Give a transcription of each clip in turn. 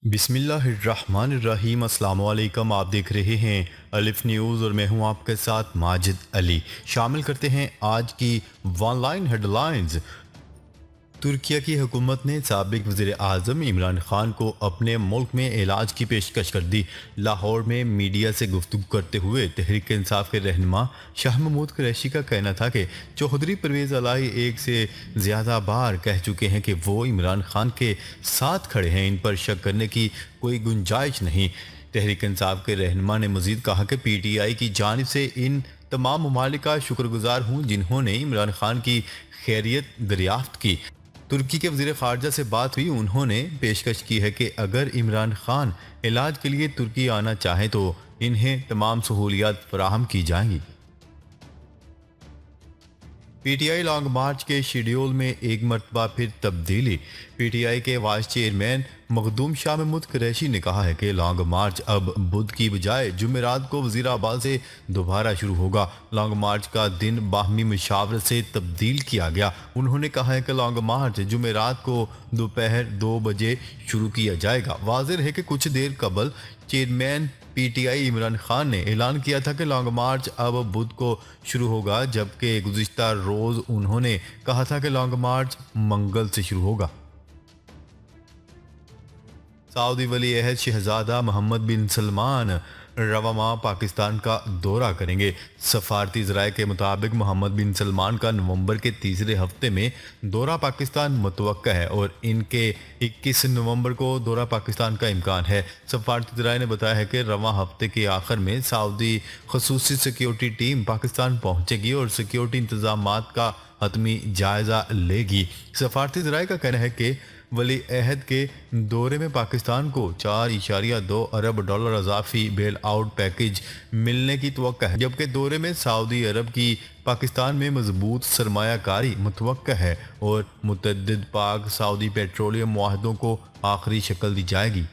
بسم اللہ الرحمن الرحیم۔ السلام علیکم، آپ دیکھ رہے ہیں الف نیوز اور میں ہوں آپ کے ساتھ ماجد علی۔ شامل کرتے ہیں آج کی ون لائن ہیڈ لائنز۔ ترکیہ کی حکومت نے سابق وزیر اعظم عمران خان کو اپنے ملک میں علاج کی پیشکش کر دی۔ لاہور میں میڈیا سے گفتگو کرتے ہوئے تحریک انصاف کے رہنما شاہ محمود قریشی کا کہنا تھا کہ چوہدری پرویز الہی ایک سے زیادہ بار کہہ چکے ہیں کہ وہ عمران خان کے ساتھ کھڑے ہیں، ان پر شک کرنے کی کوئی گنجائش نہیں۔ تحریک انصاف کے رہنما نے مزید کہا کہ پی ٹی آئی کی جانب سے ان تمام ممالک کا شکر گزار ہوں جنہوں نے عمران خان کی خیریت دریافت کی۔ ترکی کے وزیر خارجہ سے بات ہوئی، انہوں نے پیشکش کی ہے کہ اگر عمران خان علاج کے لیے ترکی آنا چاہیں تو انہیں تمام سہولیات فراہم کی جائیں گی۔ P T I long march کے شیڈیول میں ایک مرتبہ پھر تبدیلی۔ پی ٹی آئی کے وائس چیئرمین مخدوم شاہ محمود قریشی نے کہا ہے کہ لانگ مارچ اب بدھ کی بجائے جمعرات کو وزیر آباد سے دوبارہ شروع ہوگا۔ لانگ مارچ کا دن باہمی مشاورت سے تبدیل کیا گیا۔ انہوں نے کہا ہے کہ لانگ مارچ جمعرات کو دوپہر 2 بجے شروع کیا جائے گا۔ واضح ہے کہ کچھ دیر قبل chairman P T I Imran Khan نے اعلان کیا تھا کہ لانگ مارچ اب بدھ کو شروع ہوگا، جبکہ گزشتہ روز انہوں نے کہا تھا کہ لانگ مارچ منگل سے شروع ہوگا۔ سعودی ولی عہد شہزادہ محمد بن سلمان رواں ماہ پاکستان کا دورہ کریں گے۔ سفارتی ذرائع کے مطابق محمد بن سلمان کا نومبر کے تیسرے ہفتے میں دورہ پاکستان متوقع ہے اور ان کے 21 نومبر کو دورہ پاکستان کا امکان ہے۔ سفارتی ذرائع نے بتایا ہے کہ رواں ہفتے کے آخر میں سعودی خصوصی سیکیورٹی ٹیم پاکستان پہنچے گی اور سیکیورٹی انتظامات کا حتمی جائزہ لے گی۔ سفارتی ذرائع کا کہنا ہے کہ ولی عہد کے دورے میں پاکستان کو 4.2 ارب ڈالر اضافی بیل آؤٹ پیکج ملنے کی توقع ہے، جبکہ دورے میں سعودی عرب کی پاکستان میں مضبوط سرمایہ کاری متوقع ہے اور متعدد پاک سعودی پیٹرولیم معاہدوں کو آخری شکل دی جائے گی۔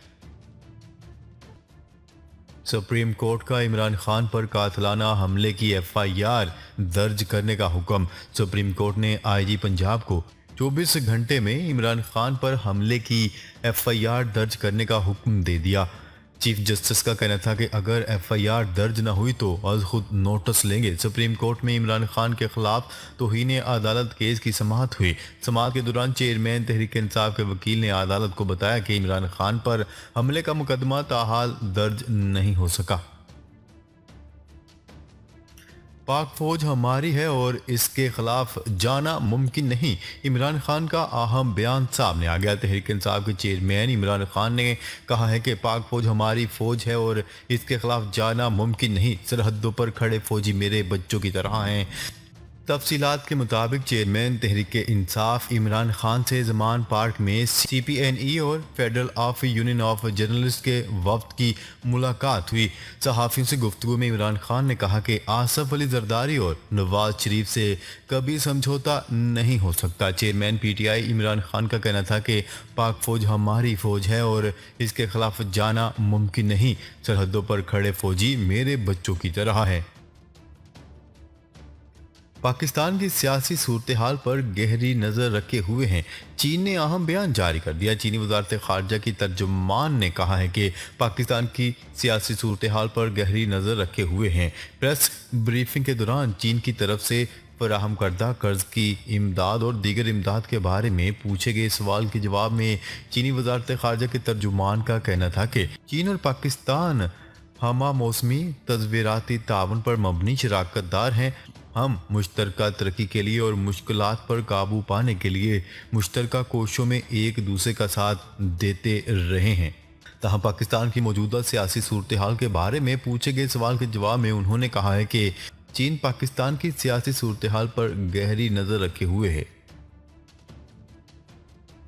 سپریم کورٹ کا عمران خان پر قاتلانہ حملے کی ایف آئی آر درج کرنے کا حکم۔ سپریم کورٹ نے آئی جی پنجاب کو 24 گھنٹے میں عمران خان پر حملے کی ایف آئی آر درج کرنے کا حکم دے دیا۔ چیف جسٹس کا کہنا تھا کہ اگر ایف آئی آر درج نہ ہوئی تو از خود نوٹس لیں گے۔ سپریم کورٹ میں عمران خان کے خلاف توہین عدالت کیس کی سماعت ہوئی۔ سماعت کے دوران چیئرمین تحریک انصاف کے وکیل نے عدالت کو بتایا کہ عمران خان پر حملے کا مقدمہ تاحال درج نہیں ہو سکا۔ پاک فوج ہماری ہے اور اس کے خلاف جانا ممکن نہیں، عمران خان کا اہم بیان سامنے آ گیا۔ تحریک انصاف کے چیئرمین عمران خان نے کہا ہے کہ پاک فوج ہماری فوج ہے اور اس کے خلاف جانا ممکن نہیں، سرحدوں پر کھڑے فوجی میرے بچوں کی طرح ہیں۔ تفصیلات کے مطابق چیئرمین تحریک انصاف عمران خان سے زمان پارک میں سی پی این ای اور federal of union of journalist کے وفد کی ملاقات ہوئی۔ صحافیوں سے گفتگو میں عمران خان نے کہا کہ آصف علی زرداری اور نواز شریف سے کبھی سمجھوتا نہیں ہو سکتا۔ Chairman P T I Imran Khan کا کہنا تھا کہ پاک فوج ہماری فوج ہے اور اس کے خلاف جانا ممکن نہیں، سرحدوں پر کھڑے فوجی میرے بچوں کی طرح ہے۔ پاکستان کی سیاسی صورتحال پر گہری نظر رکھے ہوئے ہیں چین نے اہم بیان جاری کر دیا۔ چینی وزارت خارجہ کی ترجمان نے کہا ہے کہ پاکستان کی سیاسی صورتحال پر گہری نظر رکھے ہوئے ہیں۔ پریس بریفنگ کے دوران چین کی طرف سے فراہم کردہ قرض کی امداد اور دیگر امداد کے بارے میں پوچھے گئے سوال کے جواب میں چینی وزارت خارجہ کے ترجمان کا کہنا تھا کہ چین اور پاکستان ہمہ موسمی تصویراتی تعاون پر مبنی شراکت دار ہیں۔ ہم مشترکہ ترقی کے لیے اور مشکلات پر قابو پانے کے لیے مشترکہ کوششوں میں ایک دوسرے کا ساتھ دیتے رہے ہیں۔ تاہم پاکستان کی موجودہ سیاسی صورتحال کے بارے میں پوچھے گئے سوال کے جواب میں انہوں نے کہا ہے کہ چین پاکستان کی سیاسی صورتحال پر گہری نظر رکھے ہوئے ہے۔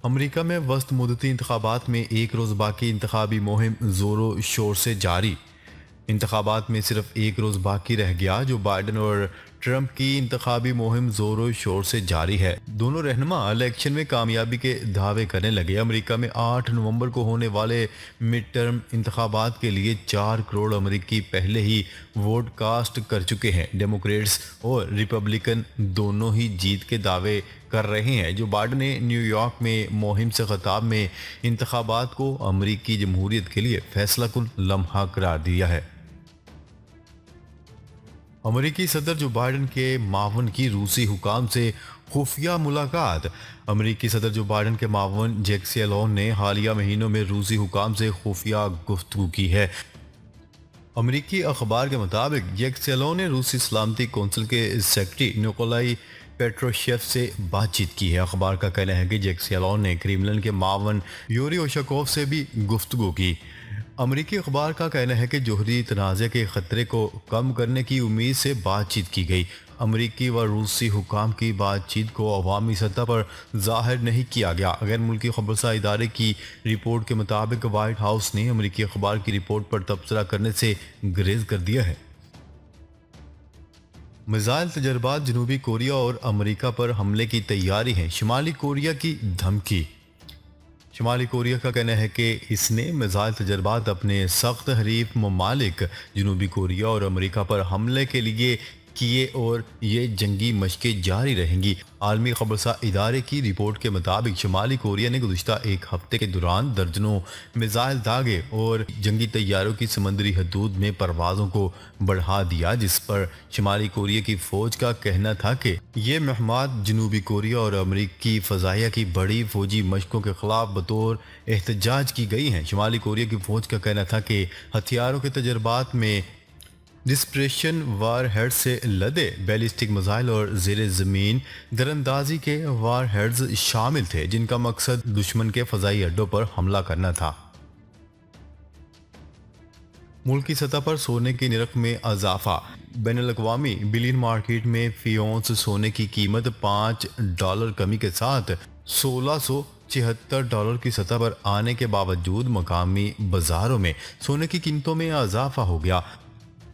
امریکہ میں وسط مدتی انتخابات میں ایک روز باقی، انتخابی مہم زور و شور سے جاری۔ انتخابات میں صرف ایک روز باقی رہ گیا۔ جو بائیڈن اور ٹرمپ کی انتخابی مہم زور و شور سے جاری ہے۔ دونوں رہنما الیکشن میں کامیابی کے دعوے کرنے لگے۔ امریکہ میں 8 نومبر کو ہونے والے مڈ ٹرم انتخابات کے لیے 4 کروڑ امریکی پہلے ہی ووٹ کاسٹ کر چکے ہیں۔ ڈیموکریٹس اور ریپبلکن دونوں ہی جیت کے دعوے کر رہے ہیں۔ جو بائیڈن نے نیو یارک میں مہم سے خطاب میں انتخابات کو امریکی جمہوریت کے لیے فیصلہ کن لمحہ قرار دیا ہے۔ امریکی صدر جو بائیڈن کے معاون کی روسی حکام سے خفیہ ملاقات۔ امریکی صدر جو بائیڈن کے معاون جیک سیلون نے حالیہ مہینوں میں روسی حکام سے خفیہ گفتگو کی ہے۔ امریکی اخبار کے مطابق جیک سیلون نے روسی سلامتی کونسل کے سیکرٹری نکولائی پیٹروشیف سے بات چیت کی ہے۔ اخبار کا کہنا ہے کہ جیک سیلون نے کریملن کے معاون یوری اوشاکوف سے بھی گفتگو کی۔ امریکی اخبار کا کہنا ہے کہ جوہری تنازع کے خطرے کو کم کرنے کی امید سے بات چیت کی گئی۔ امریکی و روسی حکام کی بات چیت کو عوامی سطح پر ظاہر نہیں کیا گیا۔ غیر ملکی خبرساں ادارے کی رپورٹ کے مطابق وائٹ ہاؤس نے امریکی اخبار کی رپورٹ پر تبصرہ کرنے سے گریز کر دیا ہے۔ میزائل تجربات۔ جنوبی کوریا اور امریکہ پر حملے کی تیاری ہیں۔ شمالی کوریا کی دھمکی۔ شمالی کوریا کا کہنا ہے کہ اس نے میزائل تجربات اپنے سخت حریف ممالک جنوبی کوریا اور امریکہ پر حملے کے لیے کیے اور یہ جنگی مشقیں جاری رہیں گی۔ عالمی خبرساں ادارے کی رپورٹ کے مطابق شمالی کوریا نے گزشتہ ایک ہفتے کے دوران درجنوں میزائل داغے اور جنگی طیاروں کی سمندری حدود میں پروازوں کو بڑھا دیا، جس پر شمالی کوریا کی فوج کا کہنا تھا کہ یہ مہمات جنوبی کوریا اور امریکی فضائیہ کی بڑی فوجی مشقوں کے خلاف بطور احتجاج کی گئی ہیں۔ شمالی کوریا کی فوج کا کہنا تھا کہ ہتھیاروں کے تجربات میں ڈسپریشن وار ہیڈ سے لدے بیلسٹک میزائل اور زیر زمین دراندازی کے وار ہیڈز شامل تھے، جن کا مقصد دشمن کے فضائی اڈوں پر حملہ کرنا تھا۔ ملکی سطح پر سونے کی نرخ میں اضافہ۔ بین الاقوامی بلین مارکیٹ میں فی اونس سونے کی قیمت $5 کمی کے ساتھ $1676 کی سطح پر آنے کے باوجود مقامی بازاروں میں سونے کی قیمتوں میں اضافہ ہو گیا۔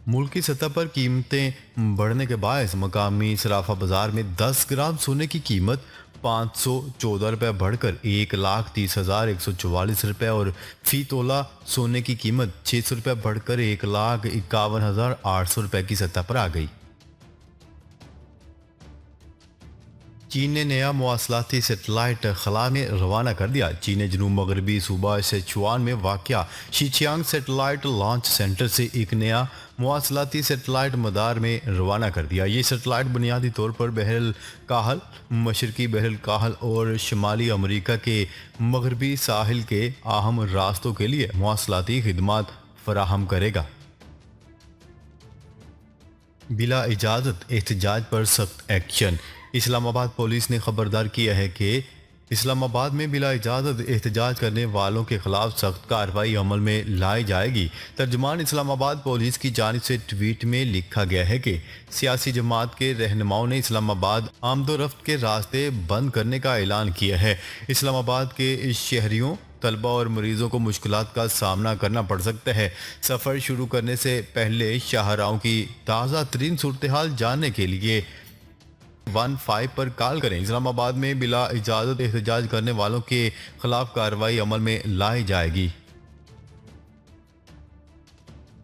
ملکی سطح پر قیمتیں بڑھنے کے باعث مقامی صرافہ بازار میں 10 گرام سونے کی قیمت $514 بڑھ کر $1,30,144 اور فی تولہ سونے کی قیمت $600 بڑھ کر $1,51,800 کی سطح پر آ گئی۔ چین نے نیا مواصلاتی سیٹلائٹ خلا میں روانہ کر دیا۔ چین نے جنوب مغربی صوبہ سیچوان میں واقع شیچیانگ سیٹلائٹ لانچ سینٹر سے ایک نیا مواصلاتی سیٹلائٹ مدار میں روانہ کر دیا۔ یہ سیٹلائٹ بنیادی طور پر بحر الکاہل، مشرقی بحر الکاہل اور شمالی امریکہ کے مغربی ساحل کے اہم راستوں کے لیے مواصلاتی خدمات فراہم کرے گا۔ بلا اجازت احتجاج پر سخت ایکشن۔ اسلام آباد پولیس نے خبردار کیا ہے کہ اسلام آباد میں بلا اجازت احتجاج کرنے والوں کے خلاف سخت کارروائی عمل میں لائی جائے گی۔ ترجمان اسلام آباد پولیس کی جانب سے ٹویٹ میں لکھا گیا ہے کہ سیاسی جماعت کے رہنماؤں نے اسلام آباد آمد و رفت کے راستے بند کرنے کا اعلان کیا ہے۔ اسلام آباد کے شہریوں، طلبہ اور مریضوں کو مشکلات کا سامنا کرنا پڑ سکتا ہے۔ سفر شروع کرنے سے پہلے شاہراہوں کی تازہ ترین صورتحال جاننے کے لیے 15 پر کال کریں۔ اسلام آباد میں بلا اجازت احتجاج کرنے والوں کے خلاف کارروائی عمل میں لائی جائے گی۔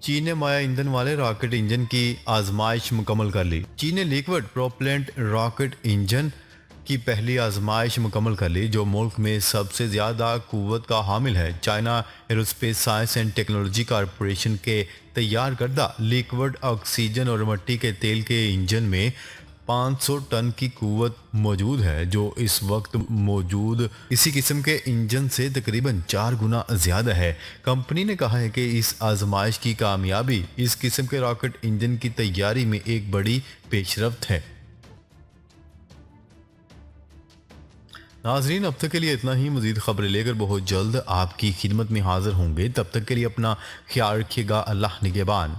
چین نے مائع ایندھن والے راکٹ انجن کی آزمائش مکمل کر لی۔ چین نے لیکوڈ پروپیلنٹ راکٹ انجن کی پہلی آزمائش مکمل کر لی، جو ملک میں سب سے زیادہ قوت کا حامل ہے۔ China aerospace science and technology corporation کے تیار کردہ لیکوڈ آکسیجن اور مٹی کے تیل کے انجن میں 500 ٹن کی قوت موجود ہے، جو اس وقت موجود اسی قسم کے انجن سے تقریباً 4 گنا زیادہ ہے۔ کمپنی نے کہا ہے کہ اس آزمائش کی کامیابی اس قسم کے راکٹ انجن کی تیاری میں ایک بڑی پیش رفت ہے۔ ناظرین، اب تک کے لیے اتنا ہی۔ مزید خبریں لے کر بہت جلد آپ کی خدمت میں حاضر ہوں گے۔ تب تک کے لیے اپنا خیال رکھیے گا۔ اللہ نگہبان۔